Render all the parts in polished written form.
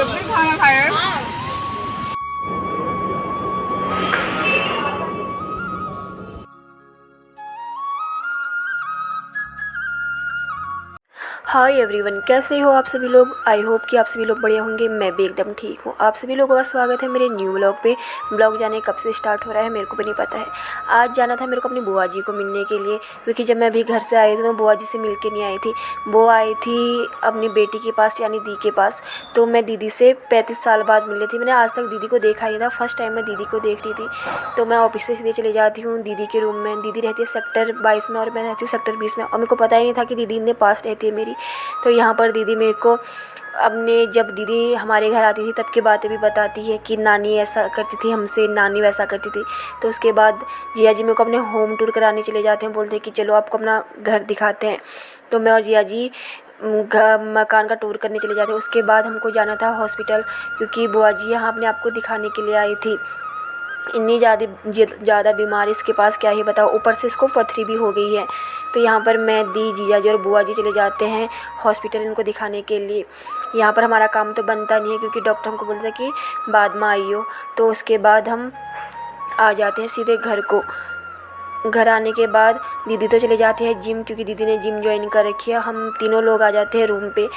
जब भी खाना खाए हाय एवरीवन, कैसे हो आप सभी लोग। आई होप कि आप सभी लोग बढ़िया होंगे। मैं भी एकदम ठीक हूँ। आप सभी लोगों का स्वागत है मेरे न्यू व्लॉग पे। व्लॉग जाने कब से स्टार्ट हो रहा है मेरे को भी नहीं पता है। आज जाना था मेरे को अपनी बुआ जी को मिलने के लिए, क्योंकि जब मैं अभी घर से आई तो मैं बुआ जी से मिल के नहीं आई थी। वो आई थी अपनी बेटी के पास यानी दी के पास। तो मैं दीदी से 35 साल बाद मिली थी। मैंने आज तक दीदी को देखा ही नहीं था, फर्स्ट टाइम मैं दीदी को देख रही थी। तो मैं ऑफिस से सीधे चली जाती हूँ दीदी के रूम में। दीदी रहती है सेक्टर 22 में और मैं रहती हूँ सेक्टर 20 में, और मेरे को पता ही नहीं था कि दीदी इतने पास रहती है मेरी। तो यहाँ पर दीदी मेरे को अपने जब दीदी हमारे घर आती थी तब की बातें भी बताती है कि नानी ऐसा करती थी हमसे, नानी वैसा करती थी। तो उसके बाद जिया जी मेरे को अपने होम टूर कराने चले जाते हैं, बोलते हैं कि चलो आपको अपना घर दिखाते हैं। तो मैं और जिया जी मकान का टूर करने चले जाते हैं। उसके बाद हमको जाना था हॉस्पिटल, क्योंकि बुआ जी यहाँ अपने आप को दिखाने के लिए आई थी। इतनी ज़्यादा बीमारी इसके पास क्या ही बताओ, ऊपर से इसको पथरी भी हो गई है। तो यहाँ पर मैं दी जीजा जी और बुआ जी चले जाते हैं हॉस्पिटल इनको दिखाने के लिए। यहाँ पर हमारा काम तो बनता नहीं है, क्योंकि डॉक्टर हमको बोलता है कि बाद में आइयो। तो उसके बाद हम आ जाते हैं सीधे घर को। घर आने के बाद दीदी तो चले जाते हैं जिम, क्योंकि दीदी ने जिम ज्वाइन कर रखी है। हम तीनों लोग आ जाते हैं रूम पे।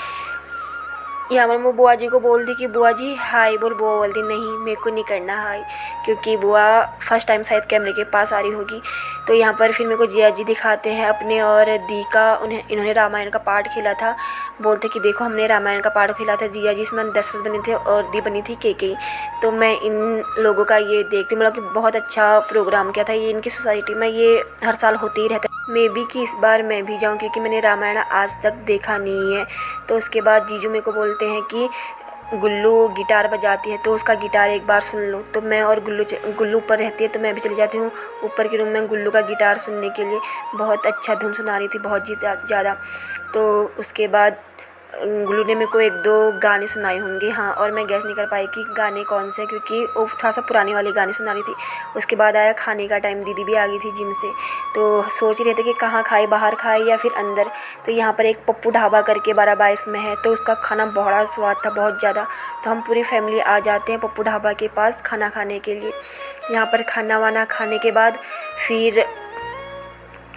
यहाँ पर मैं बुआ जी को बोलती कि बुआ जी हाय बोल। बुआ बोलती नहीं मेरे को नहीं करना हाय, क्योंकि बुआ फर्स्ट टाइम शायद कैमरे के पास आ रही होगी। तो यहाँ पर फिर मेरे को जिया जी दिखाते हैं अपने, और दी का इन्होंने रामायण का पाठ खेला था। बोलते कि देखो हमने रामायण का पाठ खेला था। जिया जी इसमें दशरथ बने थे और दी बनी थी केकई। तो मैं इन लोगों का ये देखती, मतलब कि बहुत अच्छा प्रोग्राम किया था ये इनकी सोसाइटी में। ये हर साल होते ही रहता है। मे बी कि इस बार मैं भी जाऊँ, क्योंकि मैंने रामायण आज तक देखा नहीं है। तो उसके बाद जीजू मेरे को बोलते हैं कि गुल्लू गिटार बजाती है तो उसका गिटार एक बार सुन लो। तो मैं और गुल्लू ऊपर रहती है, तो मैं भी चली जाती हूँ ऊपर के रूम में गुल्लू का गिटार सुनने के लिए। बहुत अच्छा धुन सुना रही थी, बहुत ज़्यादा। तो उसके बाद गुल्लू ने मेरे को 1-2 गाने सुनाए होंगे, हाँ। और मैं गैस नहीं कर पाई कि गाने कौन से हैं, क्योंकि वो थोड़ा सा पुराने वाले गाने सुना रही थी। उसके बाद आया खाने का टाइम, दीदी भी आ गई थी जिम से। तो सोच रहे थे कि कहाँ खाए, बाहर खाए या फिर अंदर। तो यहाँ पर एक पप्पू ढाबा करके 12/22 में है, तो उसका खाना बड़ा स्वाद था, बहुत ज़्यादा। तो हम पूरी फैमिली आ जाते हैं पप्पू ढाबा के पास खाना खाने के लिए। यहाँ पर खाना वाना खाने के बाद फिर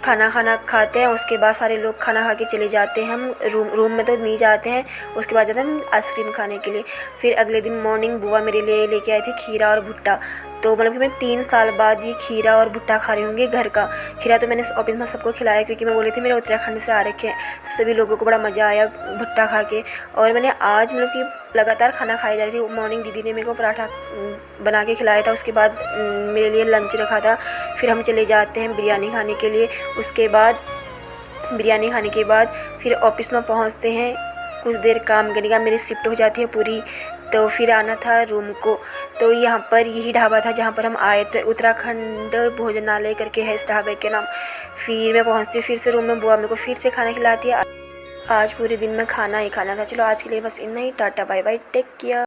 खाना खाते हैं। उसके बाद सारे लोग खाना खा के चले जाते हैं। हम रूम में तो नहीं जाते हैं। उसके बाद जाते हैं हम आइसक्रीम खाने के लिए। फिर अगले दिन मॉर्निंग बुआ मेरे लिए लेके आई थी खीरा और भुट्टा। तो मतलब कि मैं 3 साल बाद ये खीरा और भुट्टा खा रही होंगी घर का। खीरा तो मैंने ऑफिस में सबको खिलाया, क्योंकि मैं बोली थी मेरे उत्तराखंड से आ रखे हैं, तो सभी लोगों को बड़ा मज़ा आया भुट्टा खा के। और मैंने आज मतलब कि लगातार खाना खाई जा रही थी। मॉर्निंग दीदी ने मेरे को पराठा बना के खिलाया था। उसके बाद मेरे लिए लंच रखा था। फिर हम चले जाते हैं बिरयानी खाने के लिए। उसके बाद बिरयानी खाने के बाद फिर ऑफिस में पहुंचते हैं। कुछ देर काम करने का मेरी शिफ्ट हो जाती है पूरी। तो फिर आना था रूम को। तो यहाँ पर यही ढाबा था जहाँ पर हम आए थे, उत्तराखंड भोजनालय करके है इस ढाबे के नाम। फिर मैं पहुँचती हूँ फिर से रूम में। बुआ मेरे को फिर से खाना खिलाती है। आज पूरे दिन में खाना ही खाना था। चलो आज के लिए बस इतना ही। Tata bye bye, take care.